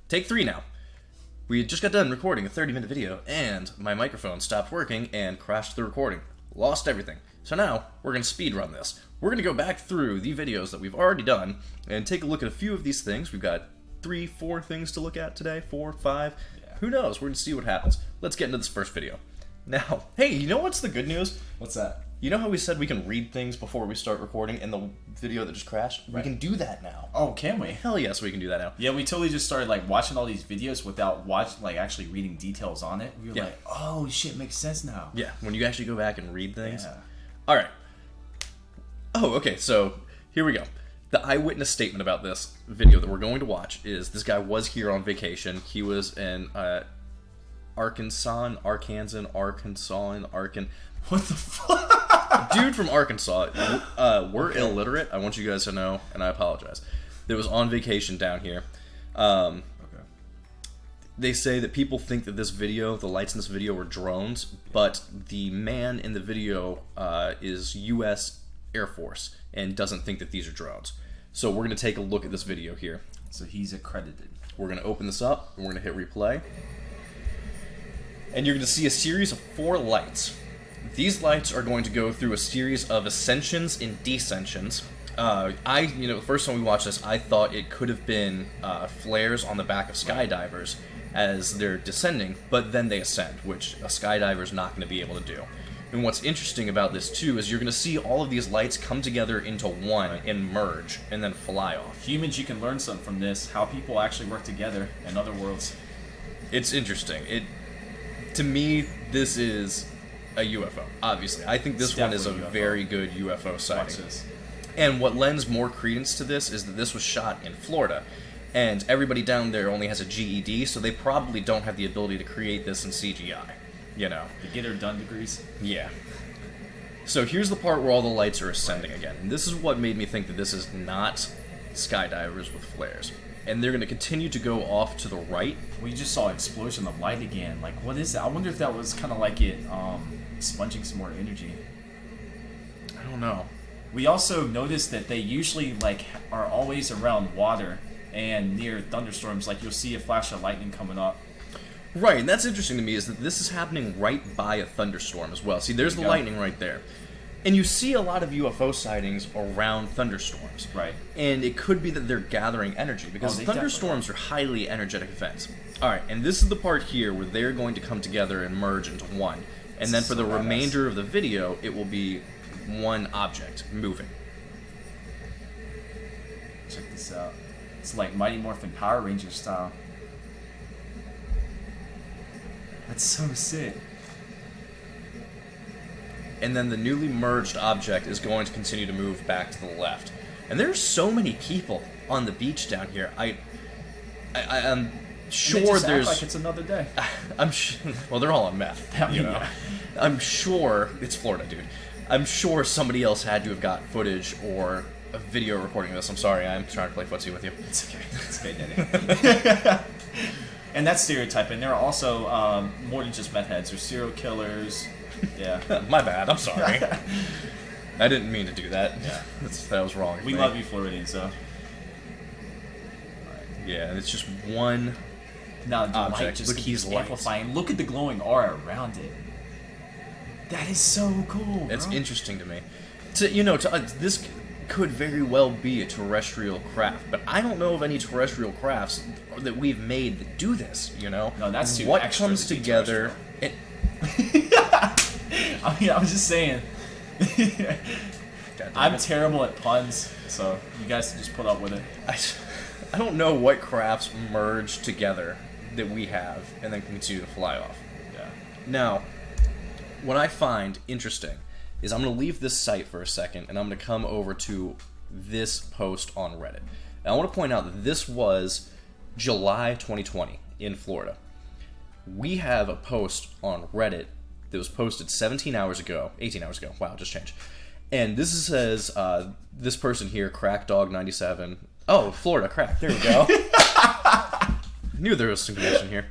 Take 3 now. We just got done recording a 30-minute video, and my microphone stopped working and crashed the recording. Lost everything. So now, we're going to speedrun this. We're going to go back through the videos that we've already done, and take a look at a few of these things. We've got 3, 4 things to look at today. 4, 5. Yeah. Who knows? We're going to see what happens. Let's get into this first video. Now, hey, you know what's the good news? What's that? You know how we said we can read things before we start recording in the video that just crashed? Right. We can do that now. Oh, can we? Hell yes, we can do that now. Yeah, we totally just started like watching all these videos without actually reading details on it. We were like, oh shit, makes sense now. Yeah, when you actually go back and read things. Yeah. All right. Oh, okay, so here we go. The eyewitness statement about this video that we're going to watch is this guy was here on vacation. He was in Arkansas. What the fuck? Dude from Arkansas. We're illiterate. I want you guys to know, and I apologize. That was on vacation down here. Okay. They say that people think that this video, the lights in this video, were drones, but the man in the video is U.S. Air Force and doesn't think that these are drones. So we're going to take a look at this video here. So he's accredited. We're going to open this up, and we're going to hit replay. And you're going to see a series of 4 lights. These lights are going to go through a series of ascensions and descensions. The first time we watched this, I thought it could have been flares on the back of skydivers as they're descending, but then they ascend, which a skydiver is not going to be able to do. And what's interesting about this, too, is you're going to see all of these lights come together into one and merge, and then fly off. Humans, you can learn something from this, how people actually work together in other worlds. It's interesting. To me, this is a UFO, obviously. I think this one is a very good UFO sighting. And what lends more credence to this is that this was shot in Florida. And everybody down there only has a GED, so they probably don't have the ability to create this in CGI. You know. The get her done degrees? Yeah. So here's the part where all the lights are ascending again. And this is what made me think that this is not skydivers with flares. And they're going to continue to go off to the right. We just saw an explosion of light again. Like, what is that? I wonder if that was kind of like it sponging some more energy. I don't know. We also noticed that they usually are always around water and near thunderstorms. Like, you'll see a flash of lightning coming up. Right, and that's interesting to me is that this is happening right by a thunderstorm as well. See, there's the lightning right there. And you see a lot of UFO sightings around thunderstorms. Right. And it could be that they're gathering energy, because thunderstorms are highly energetic events. Alright, and this is the part here where they're going to come together and merge into one. And then for the remainder of the video, it will be one object moving. Check this out. It's like Mighty Morphin Power Ranger style. That's so sick. And then the newly merged object is going to continue to move back to the left. And there's so many people on the beach down here. I'm sure they just there's act like it's another day. Well, they're all on meth. You know. Yeah. I'm sure it's Florida, dude. I'm sure somebody else had to have got footage or a video recording of this. I'm sorry, I'm trying to play footsie with you. It's okay. It's okay, Daddy. And that's stereotyping. There are also more than just meth heads. There's serial killers. Yeah. My bad. I'm sorry. I didn't mean to do that. Yeah. That was wrong. We love you, Floridians, so. Yeah, and it's just one object. Just keeps amplifying. Look at the glowing aura around it. That is so cool. It's interesting to me. This could very well be a terrestrial craft, but I don't know of any terrestrial crafts that we've made that do this. You know. No, that's too what extra comes together. I mean, I was just saying. I'm terrible at puns, so you guys just put up with it. I don't know what crafts merge together that we have and then continue to fly off. Yeah. Now, what I find interesting is I'm going to leave this site for a second and I'm going to come over to this post on Reddit. And I want to point out that this was July 2020 in Florida. We have a post on Reddit that was posted 18 hours ago. Wow, just changed. And this says, this person here, CrackDog97. Oh, Florida, crack. There we go. Knew there was some connection here.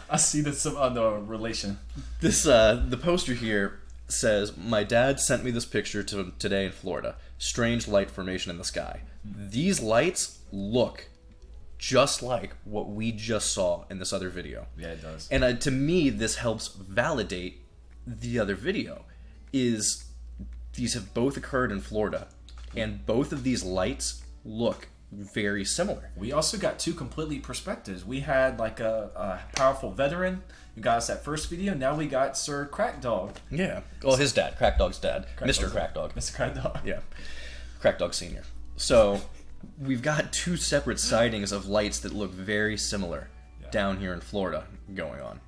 I see that some other relation. This, the poster here says, "My dad sent me this picture today in Florida. Strange light formation in the sky. These lights look just like what we just saw in this other video. Yeah, it does. And to me, this helps validate the other video. Is these have both occurred in Florida, and both of these lights look very similar. We also got two completely perspectives. We had like a powerful veteran who got us that first video. Now we got Sir Crack Dog. Yeah. Well, his dad, Crack Dog's dad, Mr. Crack Dog. Mr. Crack Dog. Yeah. Crack Dog Senior. So we've got two separate sightings of lights that look very similar down here in Florida going on.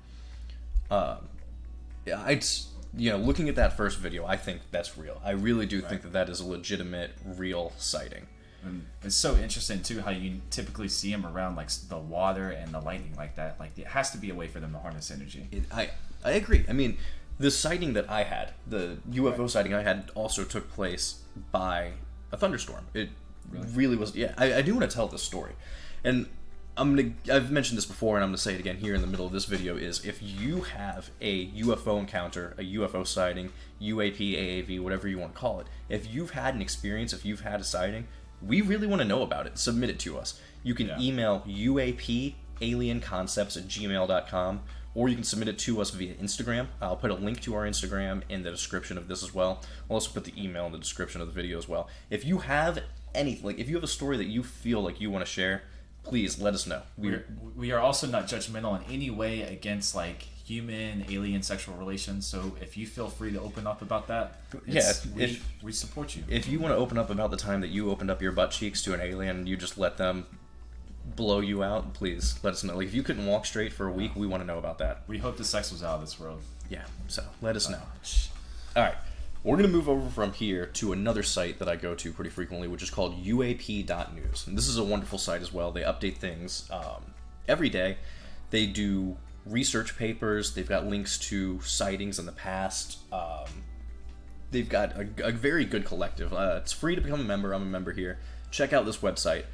Looking at that first video, I think that's real. I really do think that is a legitimate, real sighting. And it's so interesting too how you typically see them around like the water and the lightning like that. Like it has to be a way for them to harness energy. I agree. I mean, the sighting that I had, the UFO sighting I had, also took place by a thunderstorm. It really was. Yeah, I do want to tell this story, and I've mentioned this before, and I'm gonna say it again here in the middle of this video. Is if you have a UFO encounter, a UFO sighting, UAP, AAV, whatever you want to call it, if you've had an experience, if you've had a sighting, we really want to know about it. Submit it to us. You can email uapalienconcepts@gmail.com, or you can submit it to us via Instagram. I'll put a link to our Instagram in the description of this as well. I'll also put the email in the description of the video as well. If you have anything, like if you have a story that you feel like you want to share, please let us know. We are also not judgmental in any way against like human alien sexual relations, so if you feel free to open up about that, we support you. If you want to open up about the time that you opened up your butt cheeks to an alien and you just let them blow you out, please let us know. Like if you couldn't walk straight for a week, we want to know about that. We hope the sex was out of this world. Yeah, so let us know. Alright, we're going to move over from here to another site that I go to pretty frequently, which is called UAP.news. And this is a wonderful site as well. They update things every day. They do research papers. They've got links to sightings in the past. They've got a very good collective. It's free to become a member. I'm a member here. Check out this website.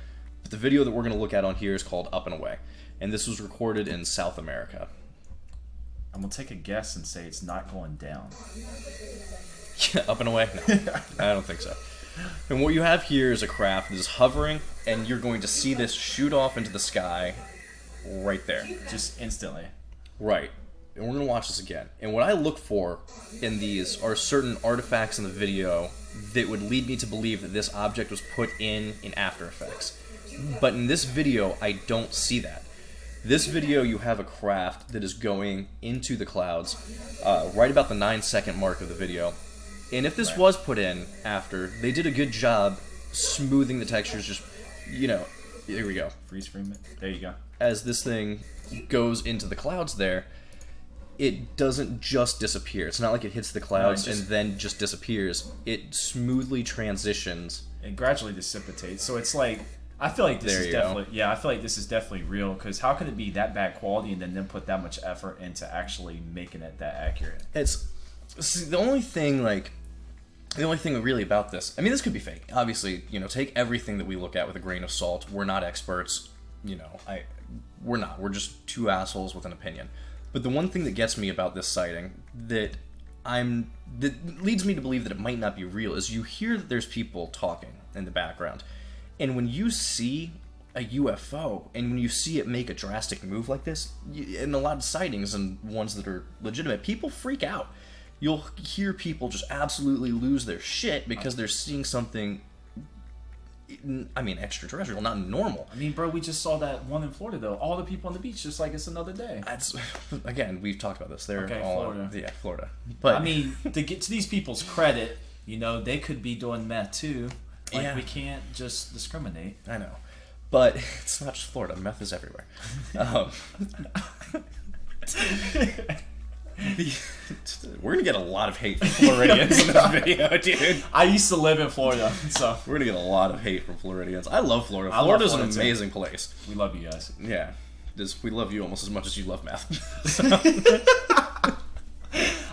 But the video that we're going to look at on here is called Up and Away. And this was recorded in South America. I'm going to take a guess and say it's not going down. Up and away? No, I don't think so. And what you have here is a craft that is hovering, and you're going to see this shoot off into the sky right there. Just instantly. Right. And we're going to watch this again. And what I look for in these are certain artifacts in the video that would lead me to believe that this object was put in After Effects. But in this video, I don't see that. This video, you have a craft that is going into the clouds right about the 9-second mark of the video. And if this was put in after, they did a good job smoothing the textures. Just, here we go. Freeze frame it. There you go. As this thing goes into the clouds there, it doesn't just disappear. It's not like it hits the clouds and then just disappears. It smoothly transitions. It gradually dissipates. So it's like, I feel like this is definitely, I feel like this is definitely real, because how can it be that bad quality and then put that much effort into actually making it that accurate? See, the only thing really about this, I mean, this could be fake. Obviously, take everything that we look at with a grain of salt. We're not experts. We're not. We're just two assholes with an opinion. But the one thing that gets me about this sighting that leads me to believe that it might not be real is you hear that there's people talking in the background. And when you see a UFO, and when you see it make a drastic move like this, in a lot of sightings and ones that are legitimate, people freak out. You'll hear people just absolutely lose their shit because they're seeing something, extraterrestrial, not normal. I mean, bro, we just saw that one in Florida, though. All the people on the beach, just like it's another day. Again, we've talked about this. They're all Florida. Florida. But I mean, to get to these people's credit, they could be doing meth, too. We can't just discriminate. I know. But it's not just Florida. Meth is everywhere. We're going to get a lot of hate from Floridians in this video, dude. I used to live in Florida, so... We're going to get a lot of hate from Floridians. I love Florida. Florida's an amazing place. We love you guys. Yeah. We love you almost as much as you love meth.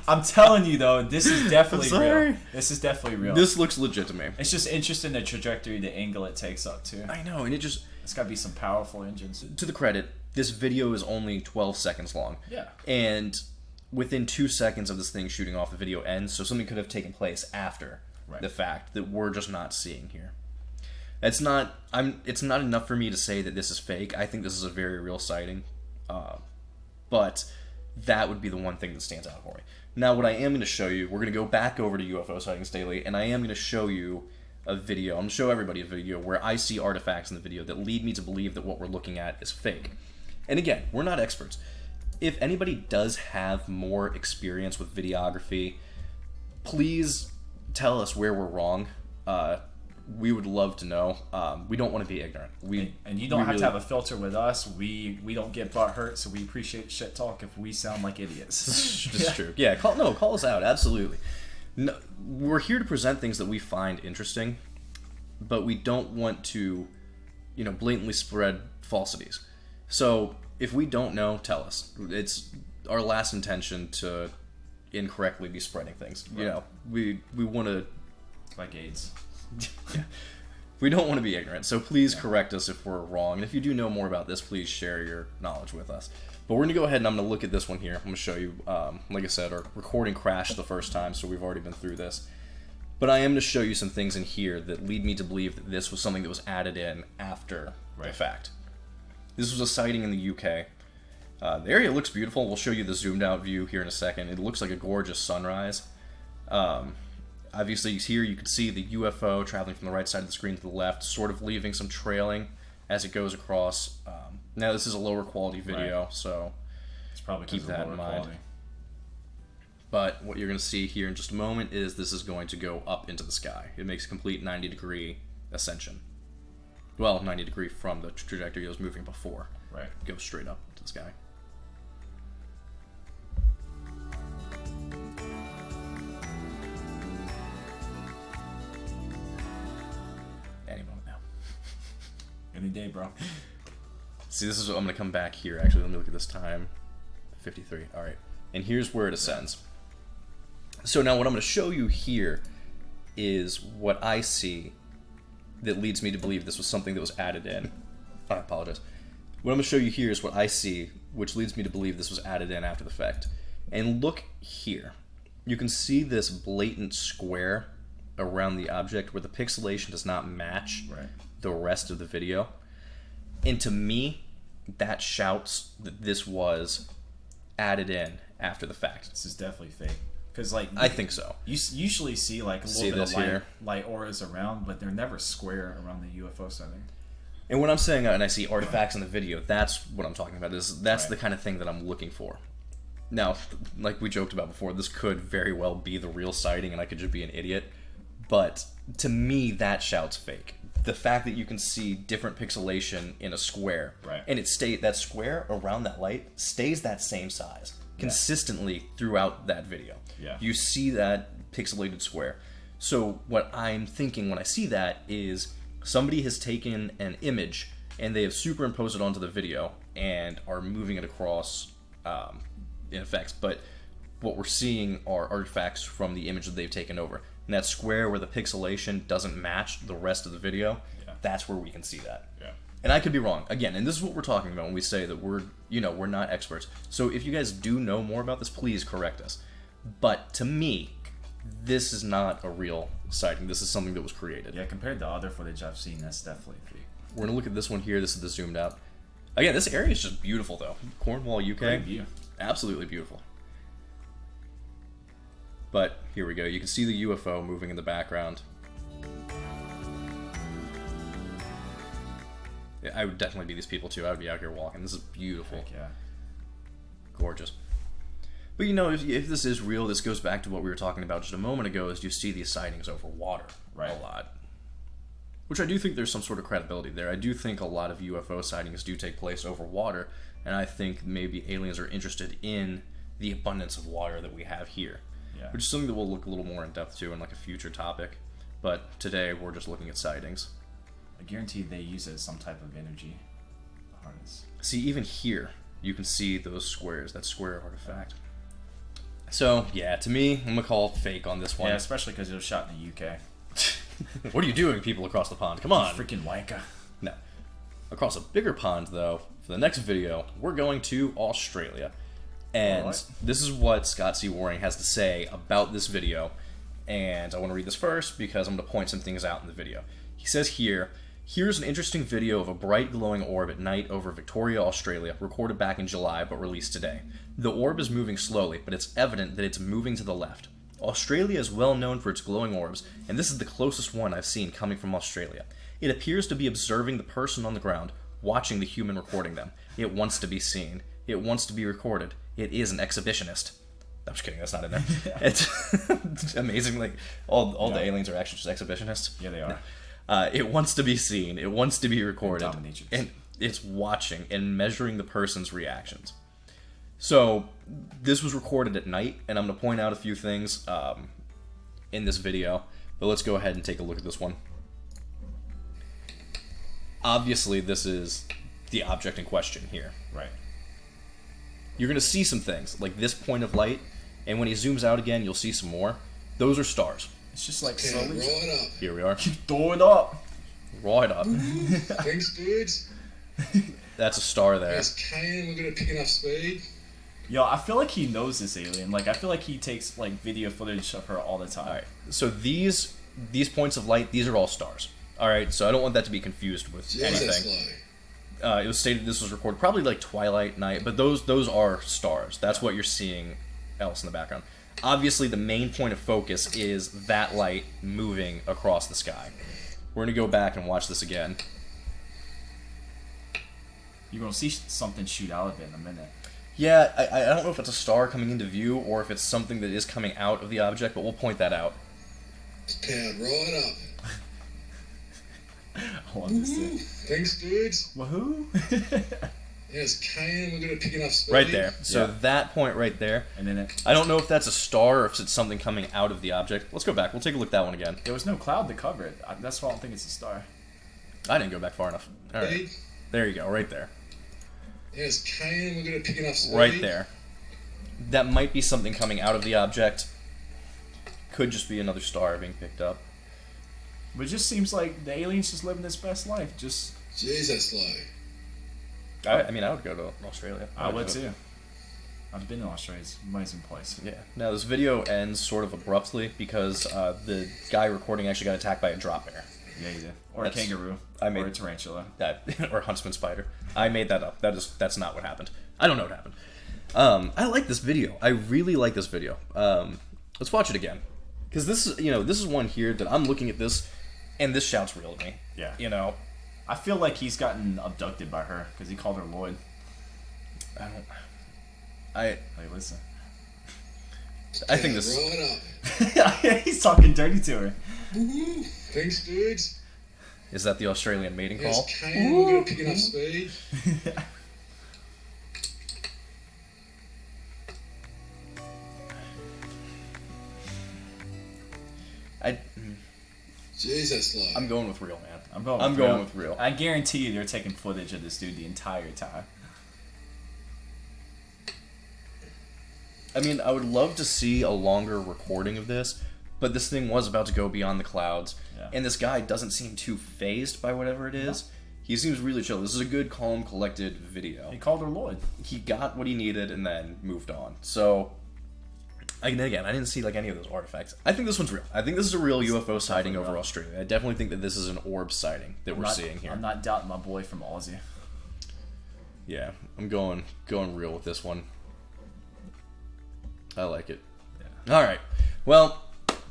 I'm telling you, though, this is definitely real. This is definitely real. This looks legit to me. It's just interesting the trajectory, the angle it takes up, too. I know, and it's got to be some powerful engines. To the credit, this video is only 12 seconds long. Yeah. And within 2 seconds of this thing shooting off, the video ends, so something could have taken place after the fact that we're just not seeing here. It's not enough for me to say that this is fake. I think this is a very real sighting. But that would be the one thing that stands out for me. Now, what I am going to show you, we're going to go back over to UFO Sightings Daily, and I am going to show you a video. I'm going to show everybody a video where I see artifacts in the video that lead me to believe that what we're looking at is fake. And again, we're not experts. If anybody does have more experience with videography, please tell us where we're wrong. We would love to know. We don't want to be ignorant. And you don't have to have a filter with us. We don't get butt hurt, so we appreciate shit talk if we sound like idiots. This is true. Yeah, call us out. Absolutely. No, we're here to present things that we find interesting, but we don't want to, blatantly spread falsities. So if we don't know, tell us. It's our last intention to incorrectly be spreading things. Right. We want to, like AIDS. Yeah. We don't want to be ignorant, so please correct us if we're wrong. And if you do know more about this, please share your knowledge with us. But we're going to go ahead and I'm going to look at this one here. I'm going to show you, like I said, our recording crashed the first time, so we've already been through this. But I am going to show you some things in here that lead me to believe that this was something that was added in after the fact. This was a sighting in the UK. The area looks beautiful. We'll show you the zoomed out view here in a second. It looks like a gorgeous sunrise. Obviously, here you can see the UFO traveling from the right side of the screen to the left, sort of leaving some trailing as it goes across. Now, this is a lower quality video, so it's probably keep that in mind. Quality. But what you're going to see here in just a moment is this is going to go up into the sky. It makes a complete 90-degree ascension. Well, 90-degree from the trajectory it was moving before. Right. It goes straight up to the sky. Any day, bro. See, this is what I'm going to come back here. Actually, let me look at this time. 53. All right. And here's where it ascends. So now what I'm going to show you here is what I see that leads me to believe this was something that was added in. I apologize. What I'm going to show you here is what I see, which leads me to believe this was added in after the fact. And look here. You can see this blatant square around the object where the pixelation does not match the rest of the video. And to me, that shouts that this was added in after the fact. This is definitely fake. Because I think so. You usually see a little bit of light auras around, but they're never square around the UFO setting. And when I'm saying and I see artifacts in the video, that's what I'm talking about. That's the kind of thing that I'm looking for. Now, like we joked about before, this could very well be the real sighting, and I could just be an idiot. But to me, that shouts fake. The fact that you can see different pixelation in a square, and that square around that light stays that same size consistently throughout that video. Yeah. You see that pixelated square. So what I'm thinking when I see that is somebody has taken an image and they have superimposed it onto the video and are moving it across in effects. But what we're seeing are artifacts from the image that they've taken over. And that square where the pixelation doesn't match the rest of the video, that's where we can see that. Yeah. And I could be wrong. Again, and this is what we're talking about when we say that we're not experts. So if you guys do know more about this, please correct us. But to me, this is not a real sighting. This is something that was created. Yeah, compared to other footage I've seen, that's definitely fake. We're going to look at this one here. This is the zoomed out. Again, this area is just beautiful, though. Cornwall, UK. Great view. Absolutely beautiful. But here we go. You can see the UFO moving in the background. Yeah, I would definitely be these people too. I would be out here walking. This is beautiful. Heck yeah. Gorgeous. But if this is real, this goes back to what we were talking about just a moment ago, is you see these sightings over water a lot. Which I do think there's some sort of credibility there. I do think a lot of UFO sightings do take place over water, and I think maybe aliens are interested in the abundance of water that we have here. Yeah. Which is something that we'll look a little more in depth to in like a future topic. But today we're just looking at sightings. I guarantee they use it as some type of energy harness. See, even here, you can see those squares, that square artifact. So, yeah, to me, I'm going to call fake on this one. Yeah, especially because it was shot in the UK. What are you doing, people across the pond? Come on. Freaking wanker. No. Across a bigger pond, though, for the next video, we're going to Australia. And this is what Scott C. Waring has to say about this video. And I want to read this first because I'm going to point some things out in the video. He says here, Here's an interesting video of a bright glowing orb at night over Victoria, Australia, recorded back in July but released today. The orb is moving slowly, but it's evident that it's moving to the left. Australia is well known for its glowing orbs, and this is the closest one I've seen coming from Australia. It appears to be observing the person on the ground, watching the human recording them. It wants to be seen. It wants to be recorded. It is an exhibitionist. I'm just kidding, that's not in there. It's amazing, like, all the aliens are actually just exhibitionists. Yeah, they are. It wants to be seen. It wants to be recorded. And it's watching and measuring the person's reactions. So, this was recorded at night, and I'm going to point out a few things in this video. But let's go ahead and take a look at this one. Obviously, this is the object in question here. Right. You're going to see some things, like this point of light, and when he zooms out again, you'll see some more. Those are stars. It's just like slowly. Roll it up. Here we are. Throw it up. Roll it up. Thanks, dudes. That's a star there. There's Kane. We're gonna pick enough speed. Yo, I feel like he knows this alien. Like, I feel like he takes like video footage of her all the time. All right. So these points of light, these are all stars. All right. So I don't want that to be confused with anything. It was stated this was recorded probably like twilight night, but those are stars. That's what you're seeing else in the background. Obviously, the main point of focus is that light moving across the sky. We're going to go back and watch this again. You're going to see something shoot out of it in a minute. Yeah, I don't know if it's a star coming into view or if it's something that is coming out of the object, but we'll point that out. Pound, roll it up. I want this thing. Thanks, dudes. Woohoo! There's Kane. We're gonna pick enough speed. Right there. So that point right there. And then I don't know if that's a star or if it's something coming out of the object. Let's go back. We'll take a look at that one again. There was no cloud to cover it. That's why I don't think it's a star. I didn't go back far enough. All right. There you go. Right there. There's Kane. We're gonna pick enough speed. Right there. That might be something coming out of the object. Could just be another star being picked up. But it just seems like the alien's just living his best life. Just Jesus, slow. I mean, I would go to Australia. I would too. I've been in Australia. It's an amazing place. Yeah. Now, this video ends sort of abruptly because the guy recording actually got attacked by a drop bear. Yeah, he did. Or a kangaroo. Or a tarantula. Or a huntsman spider. I made that up. That's not what happened. I don't know what happened. I like this video. I really like this video. Let's watch it again. Because this is one here that I'm looking at this, and this shouts real to me. Yeah. You know? I feel like he's gotten abducted by her because he called her Lloyd. Hey, listen. I think this. Roll it up. He's talking dirty to her. Woohoo! Thanks, dudes. Is that the Australian mating There's call? Kane. We're gonna pick enough speed. Jesus, like. I'm going with real, man. I'm going with real. I guarantee you they're taking footage of this dude the entire time. I mean, I would love to see a longer recording of this, but this thing was about to go beyond the clouds, and this guy doesn't seem too phased by whatever it is. He seems really chill. This is a good, calm, collected video. He called her Lloyd. He got what he needed and then moved on. So, again, I didn't see like any of those artifacts. I think this one's real. I think this is a real UFO sighting over Australia. I definitely think that this is an orb sighting that we're seeing here. I'm not doubting my boy from Aussie. Yeah, I'm going real with this one. I like it. Yeah. All right. Well,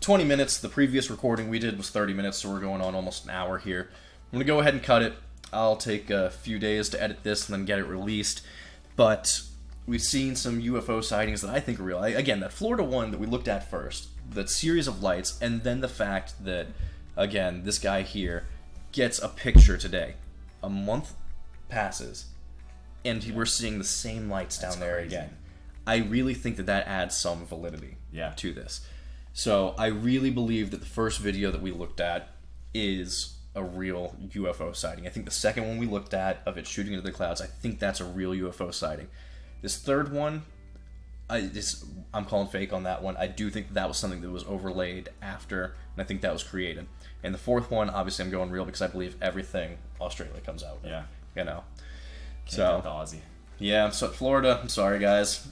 20 minutes. The previous recording we did was 30 minutes, so we're going on almost an hour here. I'm going to go ahead and cut it. I'll take a few days to edit this and then get it released. But we've seen some UFO sightings that I think are real. Again, that Florida one that we looked at first, that series of lights, and then the fact that, again, this guy here gets a picture today. A month passes, and we're seeing the same lights down there again. I really think that adds some validity to this. So I really believe that the first video that we looked at is a real UFO sighting. I think the second one we looked at of it shooting into the clouds, I think that's a real UFO sighting. This third one, I'm calling fake on that one. I do think that was something that was overlaid after, and I think that was created. And the fourth one, obviously I'm going real because I believe everything Australia comes out with. Yeah. You know. Can't the Aussie. Yeah, so Florida, I'm sorry guys.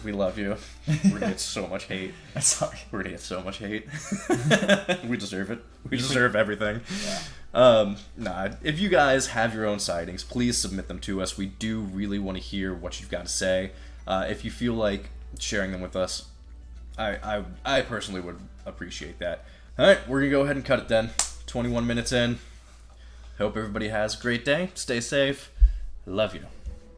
We love you. We're gonna get so much hate. I'm sorry. We're gonna get so much hate. We deserve it. We deserve everything. Yeah. Nah, if you guys have your own sightings, please submit them to us. We do really want to hear what you've got to say. If you feel like sharing them with us, I personally would appreciate that. Alright, we're going to go ahead and cut it then. 21 minutes in. Hope everybody has a great day. Stay safe. Love you.